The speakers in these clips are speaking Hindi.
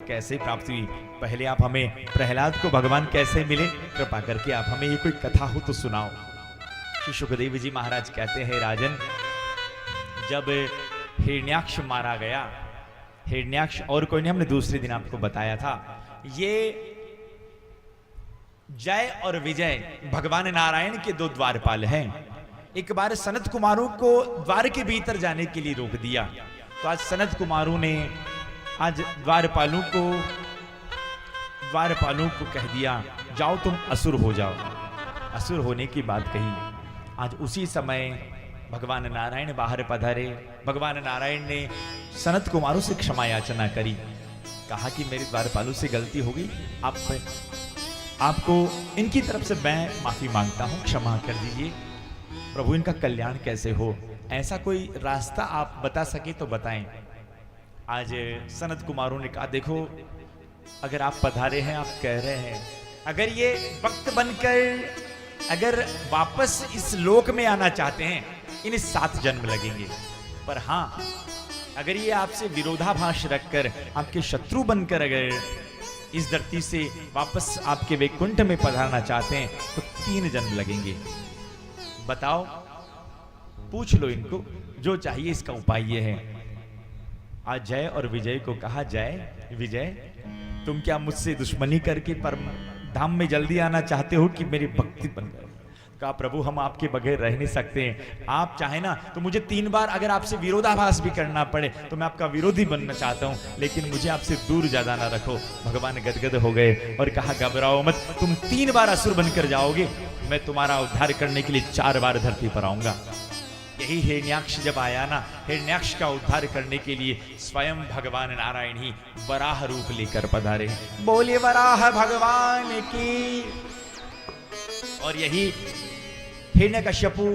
कैसे प्राप्त हुई? पहले आप हमें प्रहलाद को भगवान कैसे मिले, कृपा करके आप हमें ये कोई कथा हो तो सुनाओ। श्री सुखदेव जी महाराज कहते हैं, राजन, जब हिरण्याक्ष मारा गया, हिरण्याक्ष और कोई नहीं, हमने दूसरे दिन आपको बताया था, ये जय और विजय भगवान नारायण के दो द्वारपाल हैं। एक बार सनत कुमारों को द्वार के भीतर जाने के लिए रोक दिया, तो आज सनत कुमारों ने आज द्वारपालों को कह दिया, जाओ तुम असुर हो जाओ। असुर होने की बात कही। आज उसी समय भगवान नारायण बाहर पधारे। भगवान नारायण ने सनत कुमारों से क्षमा याचना करी, कहा कि मेरे द्वारपालों से गलती हो गई, आपको इनकी तरफ से मैं माफी मांगता हूं, क्षमा कर दीजिए। प्रभु इनका कल्याण कैसे हो, ऐसा कोई रास्ता आप बता सके तो बताएं। आज सनत कुमारों ने कहा, देखो अगर आप पधारे हैं, आप कह रहे हैं, अगर ये भक्त बनकर अगर वापस इस लोक में आना चाहते हैं, इन्हें 7 जन्म लगेंगे। पर हां, अगर ये आपसे विरोधाभास रखकर आपके शत्रु बनकर अगर इस धरती से वापस आपके वैकुंठ में पधारना चाहते हैं तो 3 जन्म लगेंगे। बताओ, पूछ लो इनको, जो चाहिए इसका उपाय ये है। आज जय और विजय को कहा, जय विजय, तुम क्या मुझसे दुश्मनी करके परम धाम में जल्दी आना चाहते हो कि मेरी भक्ति बन गए? कहा, प्रभु हम आपके बगैर रह नहीं सकते हैं, आप चाहे ना तो मुझे 3 बार अगर आपसे विरोधाभास भी करना पड़े तो मैं आपका विरोधी बनना चाहता हूं, लेकिन मुझे आपसे दूर ज्यादा ना रखो। भगवान गदगद हो गए और कहा, घबराओ मत, तुम 3 बार असुर बनकर जाओगे, मैं तुम्हारा उद्धार करने के लिए 4 बार धरती पर आऊंगा। यही हिरण्याक्ष जब आया ना, हिरण्याक्ष का उद्धार करने के लिए स्वयं भगवान नारायण ही वराह रूप लेकर पधारे। बोले वराह भगवान की। और यही हिरण्यकश्यपु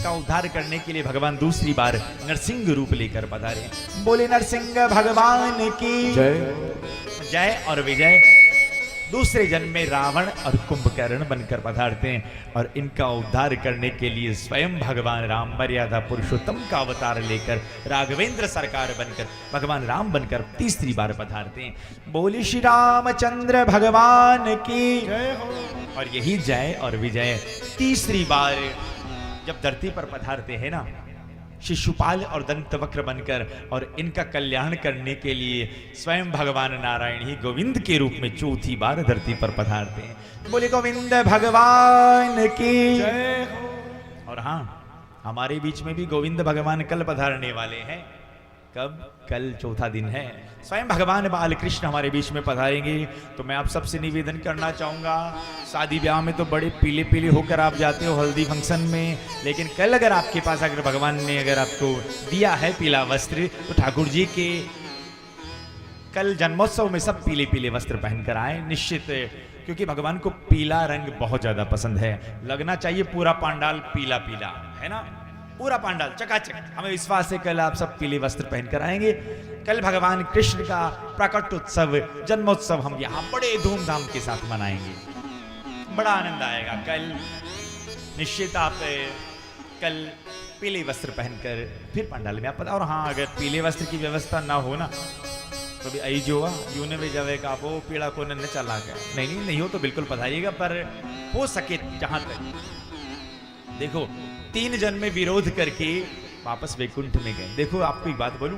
का उद्धार करने के लिए भगवान दूसरी बार नरसिंह रूप लेकर पधारे। बोले नरसिंह भगवान की जय और विजय। दूसरे जन्म में रावण और कुंभकर्ण बनकर पधारते हैं और इनका उद्धार करने के लिए स्वयं भगवान राम मर्यादा पुरुषोत्तम का अवतार लेकर राघवेंद्र सरकार बनकर भगवान राम बनकर तीसरी बार पधारते हैं। बोले श्री रामचंद्र भगवान की जय हो। और यही जय और विजय तीसरी बार जब धरती पर पधारते हैं ना, शिशुपाल और दंतवक्र बनकर, और इनका कल्याण करने के लिए स्वयं भगवान नारायण ही गोविंद के रूप में चौथी बार धरती पर पधारते हैं। बोले गोविंद भगवान की जय हो। और हाँ, हमारे बीच में भी गोविंद भगवान कल पधारने वाले हैं। कब? कल चौथा दिन है। स्वयं भगवान बाल कृष्ण हमारे बीच में पधारेंगे। तो मैं आप सबसे निवेदन करना चाहूंगा, शादी ब्याह में तो बड़े पीले पीले होकर आप जाते हो हल्दी फंक्शन में, लेकिन कल अगर आपके पास अगर भगवान ने अगर आपको दिया है पीला वस्त्र, तो ठाकुर जी के कल जन्मोत्सव में सब पीले पीले वस्त्र पहनकर आए निश्चित, क्योंकि भगवान को पीला रंग बहुत ज्यादा पसंद है। लगना चाहिए पूरा पांडाल पीला पीला, है ना, पूरा पांडाल चकाचक। हमें विश्वास है कल आप सब पीले वस्त्र पहनकर आएंगे। कल भगवान कृष्ण का प्रकट उत्सव, जन्मोत्सव हम यहाँ बड़े धूमधाम के साथ मनाएंगे, बड़ा आनंद आएगा। कल निश्चित आप कल पीले वस्त्र पहनकर फिर पंडाल में आप पता। और हाँ, अगर पीले वस्त्र की व्यवस्था ना हो ना तो भी आई जो यूने में जाएगा आप वो पीड़ा को न चला गया, नहीं हो तो बिल्कुल पधारिएगा, पर हो सके जहां तक। देखो 3 जन्म में विरोध करके वापस वैकुंठ में गए। देखो आपको एक बात बोलूं,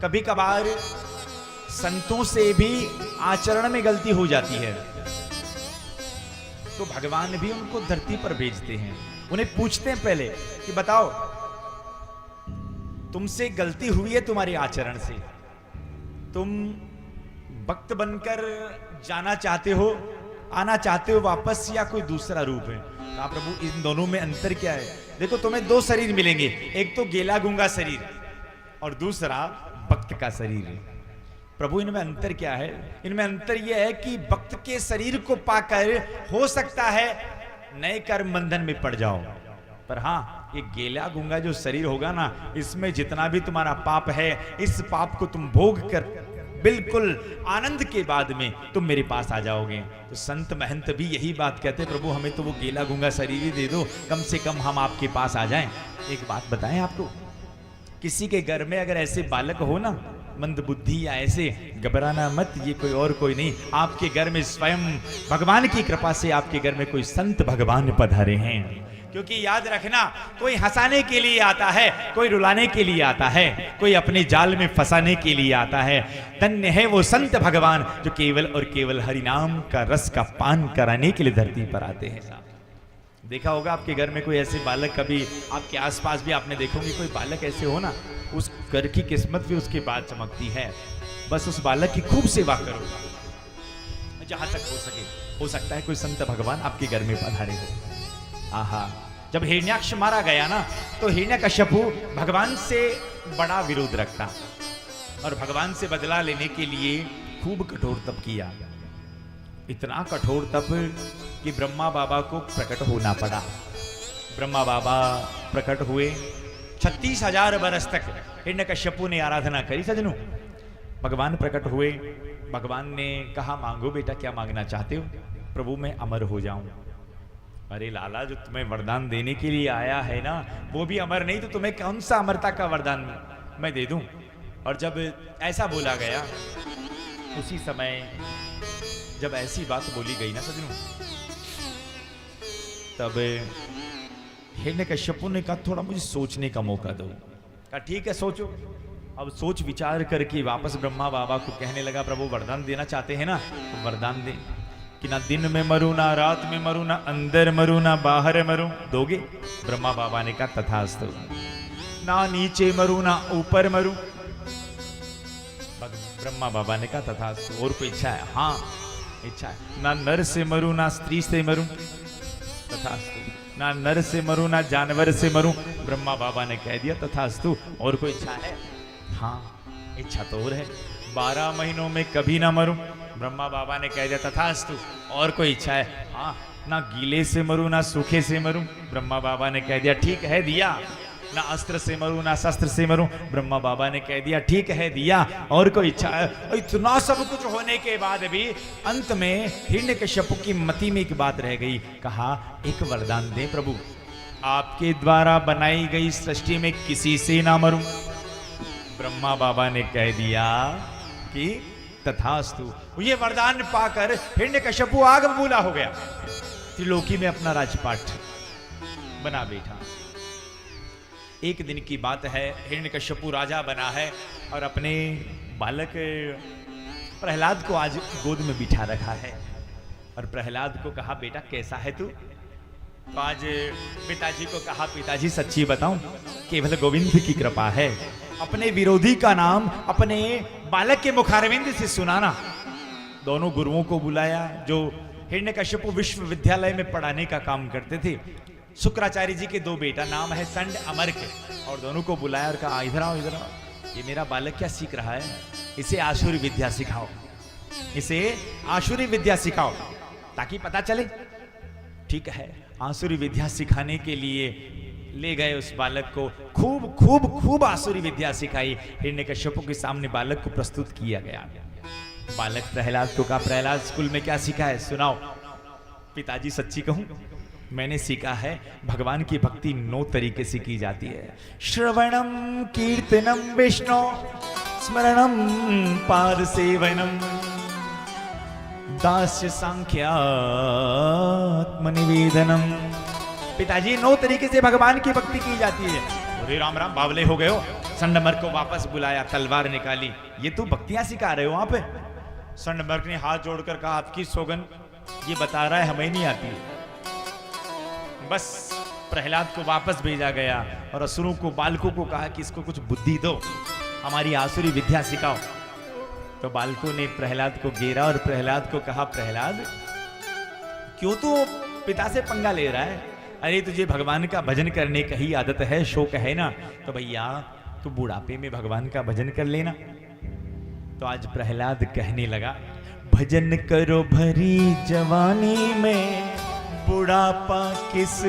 कभी कभार संतों से भी आचरण में गलती हो जाती है, तो भगवान भी उनको धरती पर भेजते हैं। उन्हें पूछते हैं पहले कि बताओ, तुमसे गलती हुई है तुम्हारे आचरण से, तुम भक्त बनकर जाना चाहते हो, आना चाहते हो वापस, या कोई दूसरा रूप है? कहा, प्रभु इन दोनों में अंतर क्या है? देखो तुम्हें 2 शरीर मिलेंगे, एक तो गेला गूंगा शरीर और दूसरा भक्त का शरीर। प्रभु इनमें अंतर क्या है? इनमें अंतर यह है कि भक्त के शरीर को पाकर हो सकता है नए कर्म बंधन में पड़ जाओ, पर हाँ, ये गेला गूंगा जो शरीर होगा ना, इसमें जितना भी तुम्हारा पाप है, इस पाप को तुम भोग कर बिल्कुल आनंद के बाद में तुम मेरे पास आ जाओगे। तो संत महंत भी यही बात कहते, प्रभु हमें तो वो गेला गूंगा शरीर ही दे दो, कम से कम हम आपके पास आ जाएं। एक बात बताएं आपको, किसी के घर में अगर ऐसे बालक हो ना, मंद बुद्धि या ऐसे घबराना मत, ये कोई और कोई नहीं, आपके घर में स्वयं भगवान की कृपा से आपके घर में कोई संत भगवान पधारे हैं। क्योंकि याद रखना, कोई हंसाने के लिए आता है, कोई रुलाने के लिए आता है, कोई अपने जाल में फंसाने के लिए आता है। धन्य है वो संत भगवान जो केवल और केवल हरि नाम का रस का पान कराने के लिए धरती पर आते हैं। देखा होगा आपके घर में कोई ऐसे बालक, कभी आपके आसपास भी आपने देखोगे कोई बालक ऐसे हो ना, उस घर की किस्मत भी उसके बाद चमकती है। बस उस बालक की खूब सेवा करो जहां तक हो सके। हो सकता है कोई संत भगवान आपके घर में पधारे हो। आहा, जब हिरण्याक्ष मारा गया ना, तो हिरण्यकश्यपु भगवान से बड़ा विरोध रखता और भगवान से बदला लेने के लिए खूब कठोर तप किया। इतना कठोर तप कि ब्रह्मा बाबा को प्रकट होना पड़ा। ब्रह्मा बाबा प्रकट हुए, 36,000 बरस तक हिरण्यकश्यपु ने आराधना करी। सजनों, भगवान प्रकट हुए। भगवान ने कहा, मांगो बेटा, क्या मांगना चाहते हो? प्रभु मैं अमर हो जाऊं। अरे लाला, जो तुम्हें वरदान देने के लिए आया है ना, वो भी अमर नहीं तो तुम्हें कौन सा अमरता का वरदान मैं दे दूं? और जब ऐसा बोला गया, उसी समय जब ऐसी बात बोली गई ना सजनों, तब हिरण्यकश्यपु ने कहा, थोड़ा मुझे सोचने का मौका दो। कहा ठीक है, सोचो। अब सोच विचार करके वापस ब्रह्मा बाबा को कहने लगा, प्रभु वरदान देना चाहते हैं ना, तो वरदान दे कि ना दिन में मरूं, ना रात में मरूं, ना अंदर मरूं, ना बाहर मरूं। दोगे? ब्रह्मा बाबा ने कहा तथास्तु। ना नीचे मरूं, ना ऊपर मरूं। ब्रह्मा बाबा ने कहा तथास्तु। और कोई इच्छा है? हाँ, इच्छा है। ना नर से मरूं, ना स्त्री से मरूं। तथास्तु। ना नर से मरूं, ना जानवर से मरूं। ब्रह्मा बाबा ने कह दिया तथास्तु। और कोई इच्छा है? हाँ, इच्छा तो और है। 12 महीनों में कभी ना मरूं। ब्रह्मा बाबा ने कह दिया तथास्तु। और कोई इच्छा है? हाँ, ना गीले से मरूं, ना सूखे से मरूं। ब्रह्मा बाबा ने कह दिया ठीक है, दिया। ना अस्त्र से मरूं, ना शस्त्र से मरूं। ब्रह्मा बाबा ने कह दिया ठीक है, दिया। और कोई इच्छा है? इतना सब कुछ होने के बाद भी अंत में हिरण्यकश्यपु की मति में एक बात रह गई। कहा, एक वरदान दे प्रभु, आपके द्वारा बनाई गई सृष्टि में किसी से ना मरूं। ब्रह्मा बाबा ने कह दिया कि तथास्तु। ये वरदान पाकर हिरण्यकश्यपु आग बबूला हो गया। त्रिलोकी में अपना राजपाट बना बैठा। एक दिन की बात है, हिरण्यकश्यपु राजा बना है और अपने बालक प्रहलाद को आज गोद में बिठा रखा है। और प्रहलाद को कहा, बेटा कैसा है तू? तो आज पिताजी को कहा, पिताजी सच्ची बताऊं, केवल गोविंद की कृपा है। अपने विरोधी का नाम अपने बालक के मुखारविंद से सुनाना। दोनों गुरुओं को बुलाया जो हिरण्यकश्यपु विश्वविद्यालय में पढ़ाने का काम करते थे। शुक्राचार्य जी के 2 बेटा, नाम है संड अमर के, और दोनों को बुलाया और कहा, इधर आओ, इधर आओ। ये मेरा बालक क्या सीख रहा है? इसे आसुरी विद्या सिखाओ, इसे आसुरी विद्या सिखाओ ताकि पता चले। ठीक है, आसुरी विद्या सिखाने के लिए ले गए उस बालक को। खूब खूब खूब आसुरी विद्या सिखाई। हिरण्यकश्यपु के सामने बालक को प्रस्तुत किया गया। बालक प्रहलाद को कहा, प्रहलाद स्कूल में क्या सीखा है, सुनाओ। पिताजी सच्ची कहूं, मैंने सीखा है भगवान की भक्ति 9 तरीके से की जाती है। श्रवणम कीर्तनम विष्णु स्मरणम पारसेवनम दास्य सांख्यात्म निवेदनम। पिताजी 9 तरीके से भगवान की भक्ति की जाती है। अरे राम राम, बावले हो गए हो। संडमर्क को वापस बुलाया, तलवार निकाली। ये तू भक्तियां सिखा रहे हो वहां पे? संडमर्क ने हाथ जोड़कर कहा, आपकी सौगन, ये बता रहा है हमें नहीं आती। बस प्रहलाद को वापस भेजा गया और असुरों को, बालकों को कहा कि इसको कुछ बुद्धि दो, हमारी आसुरी विद्या सिखाओ। तो बालकों ने प्रहलाद को घेरा और प्रहलाद को कहा, प्रहलाद क्यों तू पिता से पंगा ले रहा है? अरे तुझे भगवान का भजन करने का ही आदत है, शौक है ना, तो भैया तू बुढ़ापे में भगवान का भजन कर लेना। तो आज प्रहलाद कहने लगा, भजन करो भरी जवानी में, बुढ़ापा किस